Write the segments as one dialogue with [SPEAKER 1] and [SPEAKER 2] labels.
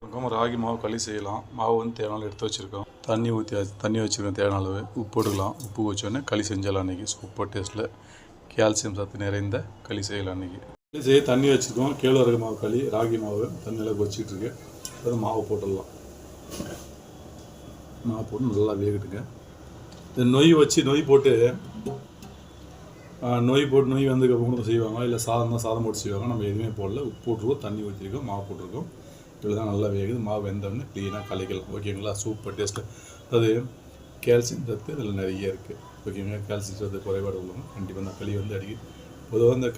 [SPEAKER 1] பக்கம் ராகி மாவு களி செய்யலாம். மாவு வந்து தேவையான எடுத்து வச்சுருக்கோம். தண்ணி வச்சுருக்கோம் தேவையான அளவு. உப்பு போட்டுக்கலாம். உப்பு வச்சோடனே களி செஞ்சிடலாம். அன்றைக்கி சூப்பர் டேஸ்ட்டில் கால்சியம் சத்து நிறைந்த களி செய்யலாம். அன்றைக்கி களி செய்ய தண்ணி வச்சுருக்கோம். கேழ்வரகு மாவு களி ராகி மாவு தண்ணியில் வச்சுக்கிட்டுருக்கு. அது மாவு போட்டுடலாம். மாவு போட்டு நல்லா வேகட்டுங்க. இந்த நொய் போட்டு நொய் வந்து கூட செய்வாங்க. இல்லை சாதம் போட்டு செய்வாங்க. நம்ம எதுவுமே போடல. உப்பு போட்டுருக்கோம், தண்ணி ஊற்றிருக்கோம், மாவு போட்டிருக்கோம். இவ்வளோ தான் நல்லா வேகுது. மாவு வெந்தோடனே க்ளீனாக கலக்கலாம். ஓகேங்களா? Super taste. அது கால்சியம் சத்து இதில் நிறைய இருக்குது. ஓகேங்களா? கால்சியம் சத்து குறைபாடு உள்ளவங்க கண்டிப்பாக இந்த களி வந்து பொதுவாக இந்த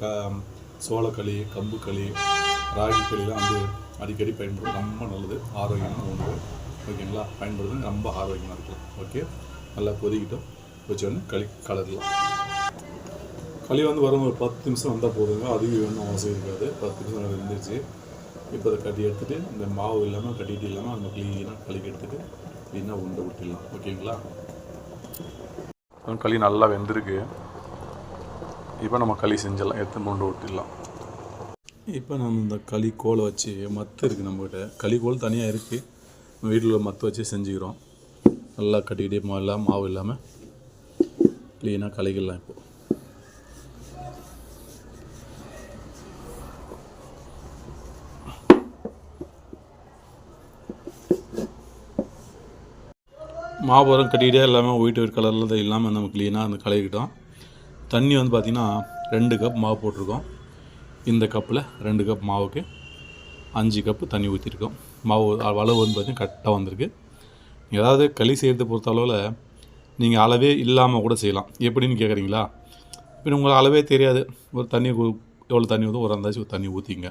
[SPEAKER 1] சோளக்களி, கம்பு களி, ராகி களிலாம் வந்து அடிக்கடி பயன்படுறது ரொம்ப நல்லது. ஆரோக்கியமான உணவு. ஓகேங்களா? பயன்படுறது ரொம்ப ஆரோக்கியமாக இருக்கலாம். ஓகே, நல்லா கொதிக்கிட்டோம். வச்சோடனே களி கலரலாம். களி வந்து வரும் ஒரு 10 நிமிஷம் வந்தால் போதுங்க. அதுவும் ஒன்றும் அவசியம் இருக்காது. 10 நிமிஷம் இருந்துருச்சு. இப்போ அதை கட்டி எடுத்துகிட்டு இந்த மாவு இல்லாமல் கட்டிட்டு இல்லாமல் அந்த க்ளீனாக களி எடுத்துகிட்டு க்ளீனாக உண்டை விட்டுடலாம். ஓகேங்களா? களி நல்லா வெந்திருக்கு. இப்போ நம்ம களி செஞ்சிடலாம். எடுத்து உண்டை விட்டுடலாம். இப்போ நம்ம இந்த களி கோலை வச்சு மத்து இருக்குது நம்மக்கிட்ட. களி கோல் தனியாக இருக்குது. வீட்டில் மத்து வச்சு செஞ்சுக்கிறோம். நல்லா கட்டிக்கிட்டே மாவு இல்லாமல் க்ளீனாக கலக்கிடலாம். இப்போது மாபுரம் கட்டிக்கிட்டே எல்லாமே ஒயிட் கலரில் தான் இல்லாமல் நம்ம க்ளீனாக அந்த கலக்கிட்டோம். தண்ணி வந்து பார்த்திங்கன்னா 2 கப் மாவு போட்டிருக்கோம். இந்த கப்பில் 2 கப் மாவுக்கு 5 கப்பு தண்ணி ஊற்றிருக்கோம். மாவு அளவு வந்து பார்த்திங்கன்னா கரெக்டாக வந்திருக்கு. ஏதாவது களி செய்கிறது பொறுத்த அளவில் நீங்கள் அளவே இல்லாமல் கூட செய்யலாம். எப்படின்னு கேட்குறீங்களா? இப்போ உங்களுக்கு அளவே தெரியாது. ஒரு தண்ணி எவ்வளோ தண்ணி ஊற்றும், ஒரு அந்தாச்சும் தண்ணி ஊற்றிங்க.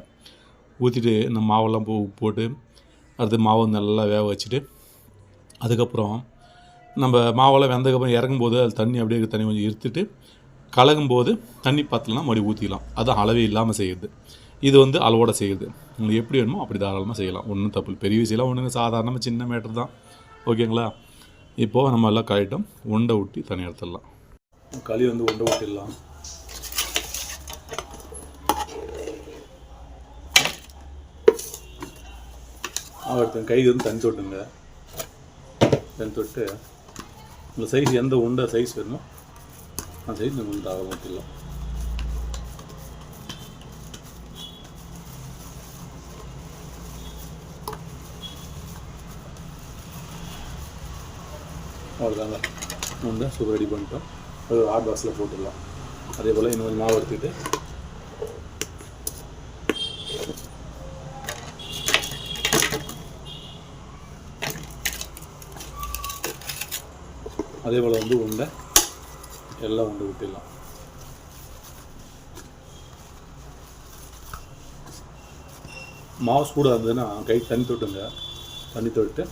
[SPEAKER 1] ஊற்றிட்டு இந்த மாவெல்லாம் போட்டு அடுத்து மாவு நல்லா வேக வச்சுட்டு அதுக்கப்புறம் நம்ம மாவெல்லாம் வெந்ததுக்கப்புறம் இறங்கும்போது அது தண்ணி கொஞ்சம் இருத்துட்டு கலகும்போது தண்ணி பத்தலைன்னா மறுபடியும் ஊற்றிக்கலாம். அதுதான் அளவே இல்லாமல் செய்யுது. இது வந்து அளவோடு செய்யுது. உங்களுக்கு எப்படி வேணுமோ அப்படி தாராளமாக செய்யலாம். ஒன்றும் தப்பு இல்லை. பெரிய விஷயம்லாம் ஒன்றுங்க, சாதாரணமாக சின்ன மேட்டர் தான். ஓகேங்களா? இப்போது நம்ம எல்லாம் கழிட்டோம். உண்டை ஊட்டி தண்ணி எடுத்துடலாம். களி வந்து உண்டை ஊட்டிடலாம். அடுத்த கைக்கு வந்து தண்ணி தொட்டுங்க. தண்ணி தொட்டு இந்த சைஸ் எந்த உண்டை சைஸ் வேணுமோ அந்த சைஸ் நம்ம வந்து தாராளமாக ஊற்றிடலாம். அவ்வளோதாங்க. உண்டை சூப்பர் ரெடி பண்ணிட்டோம். அது ஹாட் பாக்ஸில் போட்டுடலாம். அதே போல் இன்னும் கொஞ்சம் மாவு எடுத்துக்கிட்டு அதே போல் வந்து உண்டை எல்லாம் உண்டை விட்டுடலாம். மாவு சூடாக இருந்ததுன்னா கை தண்ணி தொட்டுங்க. தண்ணி தொட்டு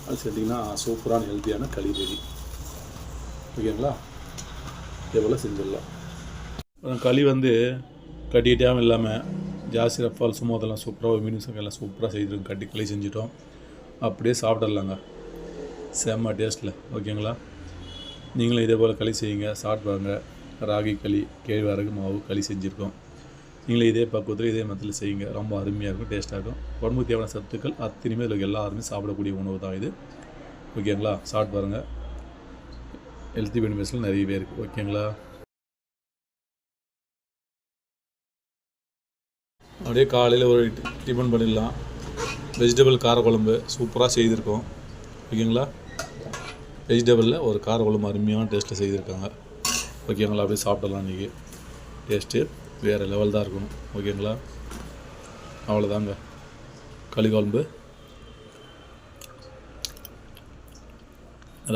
[SPEAKER 1] அது செஞ்சிங்கன்னா சூப்பரான ஹெல்த்தியான களி ரெடி. ஓகேங்களா? இதே போல் செஞ்சிடலாம். களி வந்து கட்டிக்கிட்டாமல் இல்லாமல் ஜாஸ்தி ரஃபால் சும்மா அதெல்லாம் சூப்பராக ஒரு மீன் எல்லாம் சூப்பராக செய்திருக்கோம். கட்டி களி செஞ்சிட்டோம். அப்படியே சாப்பிடலாங்க. செம்ம டேஸ்ட்டில். ஓகேங்களா? நீங்களும் இதே போல் களி செய்யுங்க, சாப்பிடுவாங்க. ராகி களி, கேழ்வரகு மாவு களி செஞ்சுருக்கோம். நீங்களும் இதே பக்குவத்தில் இதே மத்தியில் செய்யுங்க. ரொம்ப அருமையாக இருக்கும், டேஸ்ட்டாக இருக்கும். உடம்புக்கு தேவையான சத்துக்கள் அத்தனையுமே இதில் எல்லாருமே சாப்பிடக்கூடிய உணவு தான் இது. ஓகேங்களா? சாப்பிட்டு பாருங்கள். ஹெல்த்தி பெனிஃபிட்ஸ்லாம் நிறையவே இருக்குது. ஓகேங்களா? அப்படியே காலையில் ஒரு டிஃபன் பண்ணிடலாம். வெஜிடபிள் காரக்குழம்பு சூப்பராக செய்திருக்கோம். ஓகேங்களா? வெஜிடபிளில் ஒரு காரக்குழம்பு அருமையான டேஸ்ட்டில் செய்திருக்காங்க. ஓகேங்களா? அப்படியே சாப்பிடலாம். இன்றைக்கி டேஸ்ட்டு வேறு லெவல் தான் இருக்கணும். ஓகேங்களா? அவ்வளோதாங்க. களி குழம்பு,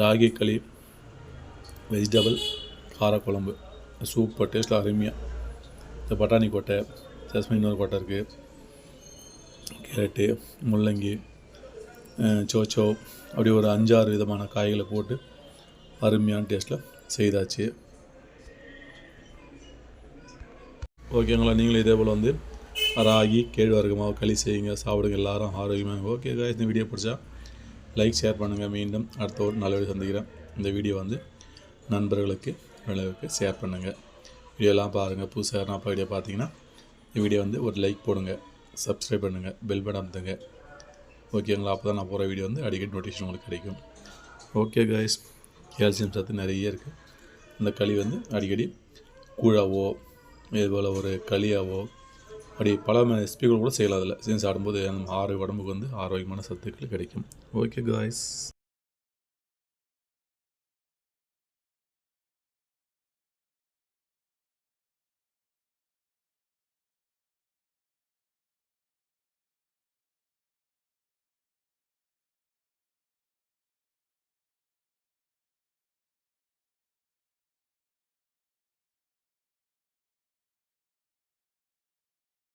[SPEAKER 1] ராகி களி, வெஜிடபிள் காரக்குழம்பு சூப்பர் டேஸ்ட்டில் அருமையாக. இந்த பட்டாணி கொட்டை, சஸ்மின் இன்னொரு கொட்டை இருக்குது, கேரட்டு, முள்ளங்கி, சோச்சோ, அப்படி ஒரு 5-6 விதமான காய்களை போட்டு அருமையான டேஸ்ட்டில் செய்தாச்சு. ஓகேங்களா? நீங்களும் இதே போல் வந்து ராகி கேழ்வரகு மாவு களி செய்யுங்க, சாப்பிடுங்க. எல்லாரும் ஆரோக்கியமாக. ஓகே காய்ஸ், இந்த வீடியோ பிடிச்சா லைக், ஷேர் பண்ணுங்கள். மீண்டும் அடுத்த ஒரு நல்ல வீடியோ சந்திக்கிறேன். இந்த வீடியோ வந்து நண்பர்களுக்கு விளைவுக்கு ஷேர் பண்ணுங்கள். வீடியோலாம் பாருங்கள். புதுசாக நான் வீடியோ பார்த்தீங்கன்னா இந்த வீடியோ வந்து ஒரு லைக் போடுங்க, சப்ஸ்கிரைப் பண்ணுங்கள், பெல் பட்டன் அமுத்துங்க. ஓகேங்களா? அப்போ தான் நான் போகிற வீடியோ வந்து அடிக்கடி நோட்டிஃபிகேஷன் உங்களுக்கு கிடைக்கும். ஓகே காய்ஸ், கால்சியம் சத்து நிறைய இருக்குது. இந்த களி வந்து அடிக்கடி கூழாவோ இதுபோல் ஒரு களியாவோ அப்படி பல ரெசிபிகள் கூட செய்யலாம். அதில் செஞ்சு சாப்பிடும்போது நம்ம உடம்புக்கு வந்து ஆரோக்கியமான சத்துக்கள் கிடைக்கும். Okay guys.